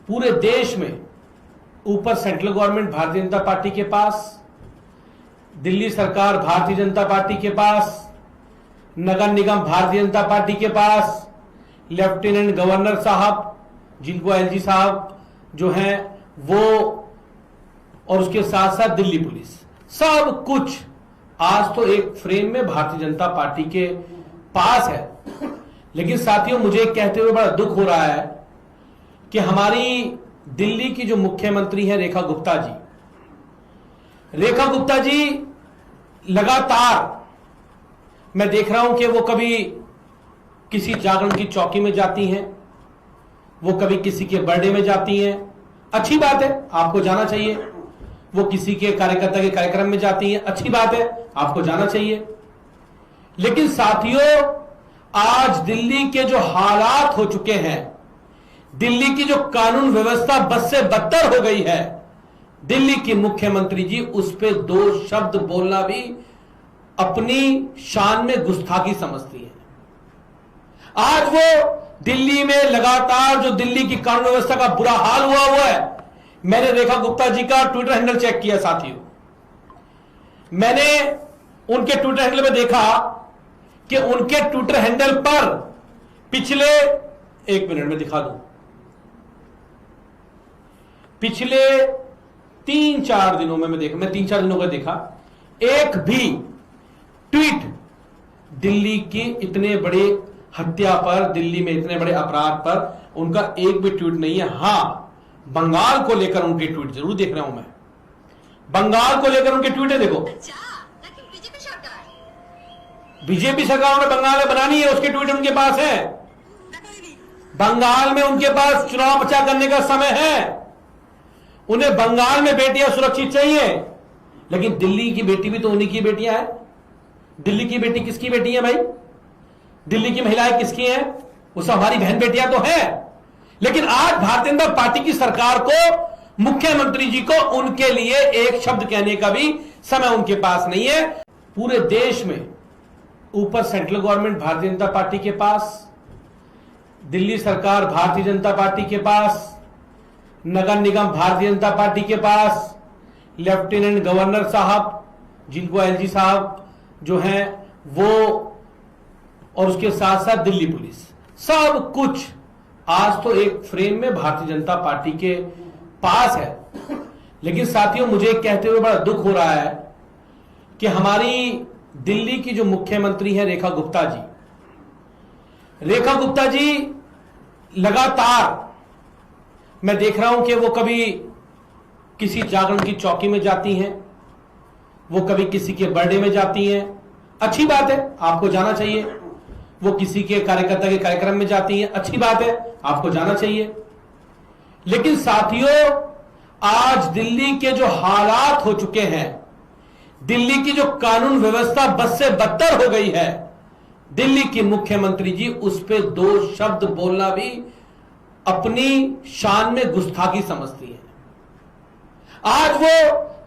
पूरे देश में ऊपर central government Bharatiya Janata party के पास, दिल्ली सरकार भारतीय जनता पार्टी के पास, नगर निगम भारतीय जनता पार्टी के पास, लेफ्टिनेंट गवर्नर साहब जिनको एलजी साहब जो हैं वो, और उसके साथ साथ दिल्ली पुलिस, सब कुछ आज तो एक फ्रेम में भारतीय जनता पार्टी के पास है। लेकिन साथियों, मुझे कहते हुए बड़ा दुख हो रहा है कि हमारी दिल्ली की जो मुख्यमंत्री है रेखा गुप्ता जी लगातार मैं देख रहा हूं कि वो कभी किसी जागरण की चौकी में जाती हैं, वो कभी किसी के बर्थडे में जाती हैं, अच्छी बात है, आपको जाना चाहिए। वो किसी के कार्यकर्ता के कार्यक्रम में जाती हैं, अच्छी बात है, आपको जाना चाहिए। लेकिन साथियों, आज दिल्ली के जो हालात हो चुके हैं, दिल्ली की जो कानून व्यवस्था बद से बदतर हो गई है, दिल्ली की मुख्यमंत्री जी उस पे दो शब्द बोलना भी अपनी शान में गुस्ताखी समझती है। आज वो दिल्ली में लगातार जो दिल्ली की कानून व्यवस्था का बुरा हाल हुआ है, मैंने रेखा गुप्ता जी का ट्विटर हैंडल चेक किया साथियों, मैंने उनके ट्विटर हैंडल में देखा कि उनके ट्विटर हैंडल पर पिछले, एक मिनट में दिखा दूं, पिछले 3-4 दिनों में मैं 3-4 दिनों का देखा, एक भी ट्वीट दिल्ली की इतने बड़े हत्या पर, दिल्ली में इतने बड़े अपराध पर उनका एक भी ट्वीट नहीं है। हां, बंगाल को लेकर उनके ट्वीट जरूर देख रहा हूं मैं, बंगाल को लेकर उनके ट्वीट है, देखो बीजेपी सरकार ने बंगाल में बनानी है, उसके ट्वीट उनके पास है। बंगाल में उनके पास चुनाव प्रचार करने का समय है, उन्हें बंगाल में बेटियां सुरक्षित चाहिए, लेकिन दिल्ली की बेटी भी तो उन्हीं की बेटियां हैं। दिल्ली की बेटी किसकी बेटी है भाई? दिल्ली की महिलाएं किसकी हैं? वो सब हमारी बहन बेटियां तो हैं। लेकिन आज भारतीय जनता पार्टी की सरकार को, मुख्यमंत्री जी को उनके लिए एक शब्द कहने का भी समय उनके पास नहीं है। पूरे देश में ऊपर central government Bharatiya Janata party के पास, दिल्ली सरकार भारतीय जनता पार्टी के पास, नगर निगम भारतीय जनता पार्टी के पास, लेफ्टिनेंट गवर्नर साहब जिनको एलजी साहब जो हैं वो, और उसके साथ साथ दिल्ली पुलिस, सब कुछ आज तो एक फ्रेम में भारतीय जनता पार्टी के पास है। लेकिन साथियों, मुझे कहते हुए बड़ा दुख हो रहा है कि हमारी दिल्ली की जो मुख्यमंत्री है रेखा गुप्ता जी लगातार मैं देख रहा हूं कि वो कभी किसी जागरण की चौकी में जाती हैं, वो कभी किसी के बर्थडे में जाती हैं, अच्छी बात है, आपको जाना चाहिए। वो किसी के कार्यकर्ता के कार्यक्रम में जाती हैं, अच्छी बात है, आपको जाना चाहिए। लेकिन साथियों, आज दिल्ली के जो हालात हो चुके हैं, दिल्ली की जो कानून व्यवस्था बद से बदतर हो गई है, दिल्ली की मुख्यमंत्री जी उस पे दो शब्द बोलना भी अपनी शान में गुस्ताखी समझती है। आज वो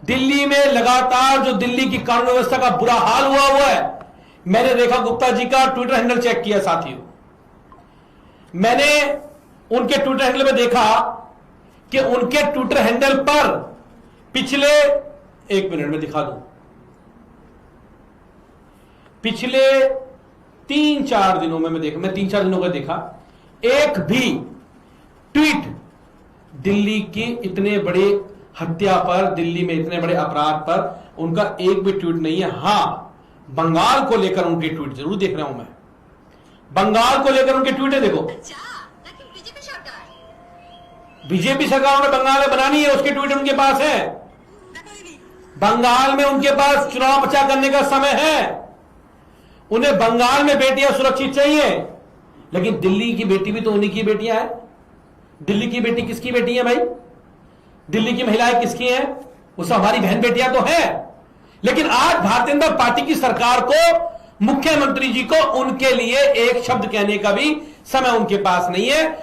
दिल्ली में लगातार जो दिल्ली की कानून व्यवस्था का बुरा हाल हुआ है, मैंने रेखा गुप्ता जी का ट्विटर हैंडल चेक किया साथियों, मैंने उनके ट्विटर हैंडल में देखा कि उनके ट्विटर हैंडल पर पिछले, एक मिनट में दिखा दूं, पिछले 3-4 दिनों में मैं 3-4 दिनों का देखा, एक भी ट्वीट दिल्ली की इतने बड़े हत्या पर, दिल्ली में इतने बड़े अपराध पर उनका एक भी ट्वीट नहीं है। हां, बंगाल को लेकर उनके ट्वीट जरूर देख रहा हूं मैं, बंगाल को लेकर उनके ट्वीट है, देखो बीजेपी सरकार ने बंगाल में बनानी है, उसके ट्वीट उनके पास है। बंगाल में उनके पास चुनाव प्रचार करने का समय है, उन्हें बंगाल में बेटियां सुरक्षित चाहिए, लेकिन दिल्ली की बेटी भी तो उन्हीं की बेटियां हैं। दिल्ली की बेटी किसकी बेटी है भाई? दिल्ली की महिलाएं किसकी हैं? वो सब हमारी बहन बेटियां तो हैं। लेकिन आज भारतीय जनता पार्टी की सरकार को, मुख्यमंत्री जी को उनके लिए एक शब्द कहने का भी समय उनके पास नहीं है।